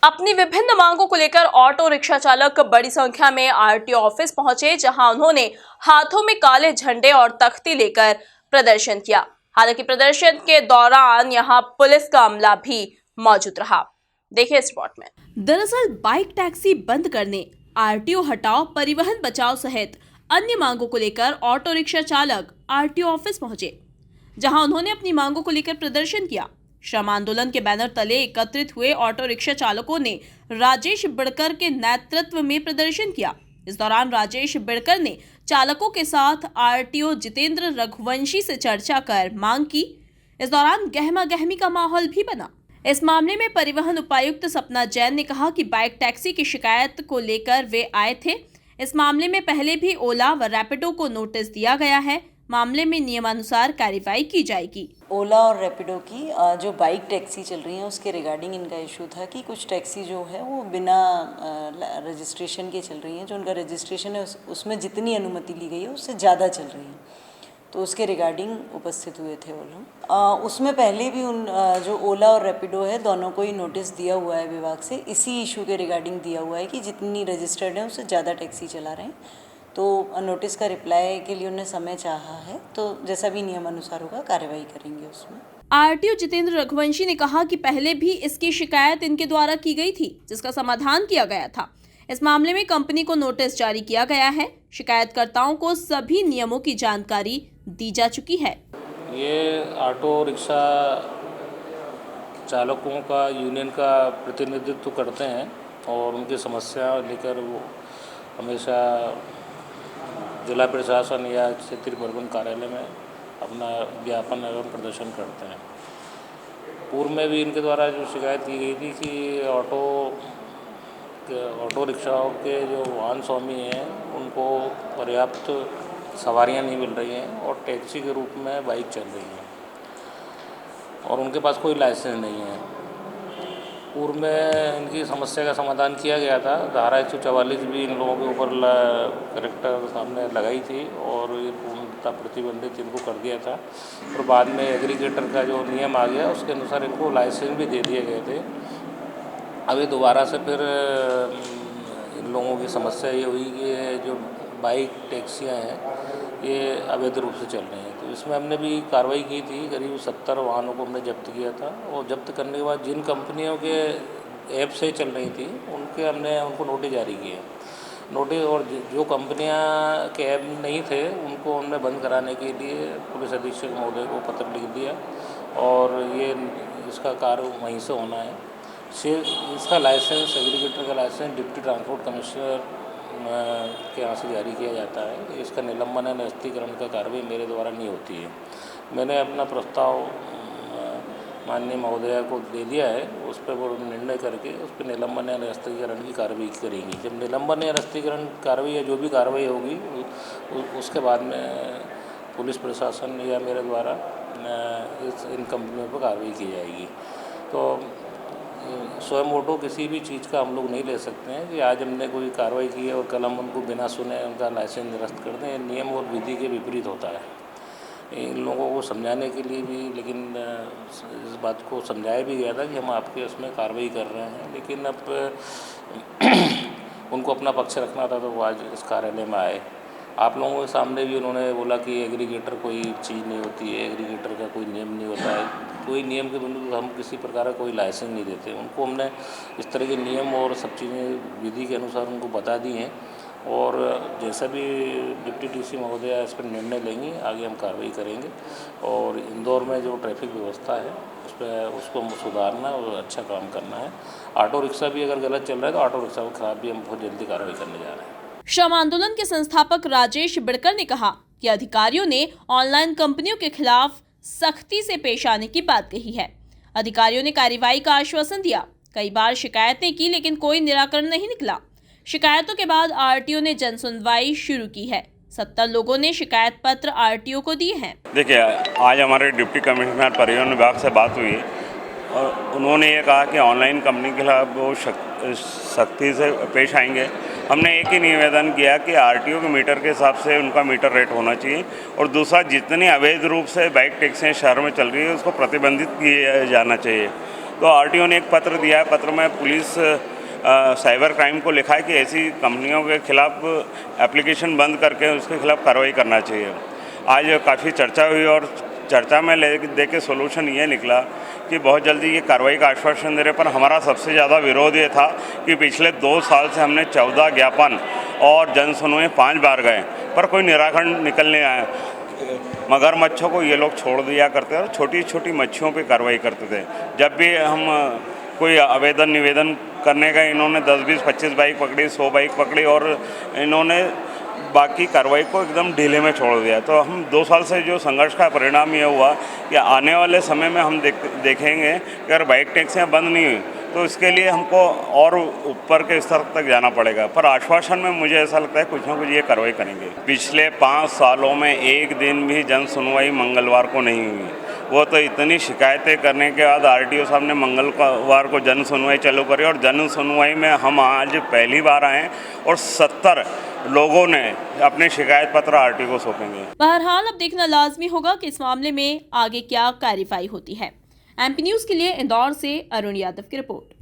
अपनी विभिन्न मांगों को लेकर ऑटो रिक्शा चालक बड़ी संख्या में आरटीओ ऑफिस पहुंचे, जहां उन्होंने हाथों में काले झंडे और तख्ती लेकर प्रदर्शन किया। हालांकि प्रदर्शन के दौरान यहां पुलिस का अमला भी मौजूद रहा। देखिए इस रिपोर्ट में। दरअसल बाइक टैक्सी बंद करने, आरटीओ हटाओ, परिवहन बचाओ सहित अन्य मांगों को लेकर ऑटो रिक्शा चालक आरटीओ ऑफिस पहुंचे, जहां उन्होंने अपनी मांगों को लेकर प्रदर्शन किया। श्रम आंदोलन के बैनर तले एकत्रित हुए ऑटो रिक्शा चालकों ने राजेश बिड़कर के नेतृत्व में प्रदर्शन किया। इस दौरान राजेश बिड़कर ने चालकों के साथ आरटीओ जितेंद्र रघुवंशी से चर्चा कर मांग की। इस दौरान गहमा गहमी का माहौल भी बना। इस मामले में परिवहन उपायुक्त सपना जैन ने कहा कि बाइक टैक्सी की शिकायत को लेकर वे आए थे। इस मामले में पहले भी ओला व रैपिडो को नोटिस दिया गया है। मामले में नियमानुसार कार्रवाई की जाएगी। ओला और रैपिडो की जो बाइक टैक्सी चल रही है उसके रिगार्डिंग इनका इशू था कि कुछ टैक्सी जो है वो बिना रजिस्ट्रेशन के चल रही हैं। जो उनका रजिस्ट्रेशन है उसमें जितनी अनुमति ली गई है उससे ज़्यादा चल रही हैं, तो उसके रिगार्डिंग उपस्थित हुए थे वो लोग। उसमें पहले भी जो ओला और रैपिडो है दोनों को ही नोटिस दिया हुआ है विभाग से, इसी इशू के रिगार्डिंग दिया हुआ है कि जितनी रजिस्टर्ड है उससे ज़्यादा टैक्सी चला रहे हैं। तो नोटिस का रिप्लाई के लिए उन्हें समय चाहा है, तो जैसा भी नियम अनुसार होगा कार्रवाई करेंगे उसमें। आरटीओ जितेंद्र रघुवंशी ने कहा कि पहले भी इसकी शिकायत इनके द्वारा की गई थी, जिसका समाधान किया गया था। इस मामले में कंपनी को नोटिस जारी किया गया है। शिकायतकर्ताओं को सभी नियमों की जानकारी दी जा चुकी है। ये ऑटो रिक्शा चालकों का यूनियन का प्रतिनिधित्व करते हैं और उनकी समस्या लेकर वो हमेशा जिला प्रशासन या क्षेत्रीय परिवहन कार्यालय में अपना ज्ञापन एवं प्रदर्शन करते हैं। पूर्व में भी इनके द्वारा जो शिकायत की गई थी कि ऑटो रिक्शाओं के जो वाहन स्वामी हैं उनको पर्याप्त सवारियां नहीं मिल रही हैं और टैक्सी के रूप में बाइक चल रही हैं और उनके पास कोई लाइसेंस नहीं है। पूर्व में इनकी समस्या का समाधान किया गया था। धारा 144 भी इन लोगों के ऊपर कलेक्टर सामने लगाई थी और ये पूर्णतः प्रतिबंधित इनको कर दिया था। और बाद में एग्रीगेटर का जो नियम आ गया उसके अनुसार इनको लाइसेंस भी दे दिए गए थे। अभी दोबारा से फिर इन लोगों की समस्या ये हुई कि जो बाइक टैक्सियाँ हैं ये अवैध रूप से चल रही हैं, तो इसमें हमने भी कार्रवाई की थी। करीब 70 वाहनों को हमने जब्त किया था और जब्त करने के बाद जिन कंपनियों के ऐप से चल रही थी हमने उनको नोटिस जारी किए। नोटिस और जो कंपनियां के ऐप नहीं थे उनको हमने बंद कराने के लिए पुलिस अधीक्षक महोदय को पत्र लिख दिया और ये इसका कार्य वहीं से होना है। इसका लाइसेंस, एग्रीगेटर का लाइसेंस डिप्टी ट्रांसपोर्ट कमिश्नर के यहाँ से जारी किया जाता है। इसका निलंबन या निरस्तीकरण का कार्रवाई मेरे द्वारा नहीं होती है। मैंने अपना प्रस्ताव माननीय महोदया को दे दिया है, उस पर वो निर्णय करके उस पर निलंबन या निरस्तीकरण की कार्रवाई करेंगी। जब निलंबन या निरस्तीकरण कार्रवाई या जो भी कार्रवाई होगी उसके बाद में पुलिस प्रशासन या मेरे द्वारा इन कंपनियों पर कार्रवाई की जाएगी। तो स्वयं ऑटो किसी भी चीज़ का हम लोग नहीं ले सकते हैं कि आज हमने कोई कार्रवाई की है और कल हम उनको बिना सुने उनका लाइसेंस निरस्त कर दें। नियम और विधि के विपरीत होता है। इन लोगों को समझाने के लिए भी, लेकिन इस बात को समझाया भी गया था कि हम आपके उसमें कार्रवाई कर रहे हैं, लेकिन अब उनको अपना पक्ष रखना था तो वो आज इस कार्यालय में आए। आप लोगों के सामने भी उन्होंने बोला कि एग्रीगेटर कोई चीज़ नहीं होती है, एग्रीगेटर का कोई नियम नहीं होता है। कोई नियम के बिंदु हम किसी प्रकार का कोई लाइसेंस नहीं देते। उनको हमने इस तरह के नियम और सब चीज़ें विधि के अनुसार उनको बता दी हैं और जैसा भी डिप्टी डीसी महोदया इस पर निर्णय लेंगी आगे हम कार्रवाई करेंगे। और इंदौर में जो ट्रैफिक व्यवस्था है उस पर उसको सुधारना और अच्छा काम करना है। ऑटो रिक्शा भी अगर गलत चल रहा है तो ऑटो रिक्शा के खिलाफ भी हम बहुत जल्दी कार्रवाई करने जा रहे हैं। श्रम आंदोलन के संस्थापक राजेश बिड़कर ने कहा कि अधिकारियों ने ऑनलाइन कंपनियों के खिलाफ सख्ती से पेश आने की बात कही है। अधिकारियों ने कार्रवाई का आश्वासन दिया। कई बार शिकायतें की लेकिन कोई निराकरण नहीं निकला। शिकायतों के बाद आरटीओ ने जन सुनवाई शुरू की है। 70 लोगों ने शिकायत पत्र आरटीओ को दिए हैं। देखिए, आज हमारे डिप्टी कमिश्नर परिवहन विभाग से बात हुई और उन्होंने ये कहा कि ऑनलाइन कंपनी के खिलाफ वो सख्ती से पेश आएंगे। हमने एक ही निवेदन किया कि आरटीओ के मीटर के हिसाब से उनका मीटर रेट होना चाहिए और दूसरा जितनी अवैध रूप से बाइक टैक्सियाँ शहर में चल रही है उसको प्रतिबंधित किया जाना चाहिए। तो आरटीओ ने एक पत्र दिया है, पत्र में पुलिस साइबर क्राइम को लिखा है कि ऐसी कंपनियों के खिलाफ एप्लीकेशन बंद करके उसके खिलाफ कार्रवाई करना चाहिए। आज काफ़ी चर्चा हुई और चर्चा में दे के सोल्यूशन ये निकला कि बहुत जल्दी ये कार्रवाई का आश्वासन दे रहे, पर हमारा सबसे ज़्यादा विरोध ये था कि पिछले 2 साल से हमने 14 ज्ञापन और जन सुनवाई 5 बार गए, पर कोई निराकरण निकल नहीं आया। मगरमच्छों को ये लोग छोड़ दिया करते और छोटी छोटी मच्छियों पे कार्रवाई करते थे। जब भी हम कोई आवेदन निवेदन करने का, इन्होंने 10, 20, 25 बाइक पकड़ी, 100 बाइक पकड़ी और इन्होंने बाकी कार्रवाई को एकदम ढीले में छोड़ दिया। तो हम 2 साल से जो संघर्ष का परिणाम ये हुआ कि आने वाले समय में हम देखेंगे कि अगर बाइक टैक्सियाँ बंद नहीं हुई तो इसके लिए हमको और ऊपर के स्तर तक जाना पड़ेगा। पर आश्वासन में मुझे ऐसा लगता है कुछ ना कुछ ये कार्रवाई करेंगे। पिछले 5 सालों में एक दिन भी जन सुनवाई मंगलवार को नहीं हुई। वो तो इतनी शिकायतें करने के बाद आरटीओ साहब ने मंगलवार को जन सुनवाई चालू करी और जन सुनवाई में हम आज पहली बार आए और 70 लोगों ने अपने शिकायत पत्र आरटीओ को सौंपेंगे। बहरहाल अब देखना लाजमी होगा कि इस मामले में आगे क्या कार्रवाई होती है। एमपी न्यूज़ के लिए इंदौर से अरुण यादव की रिपोर्ट।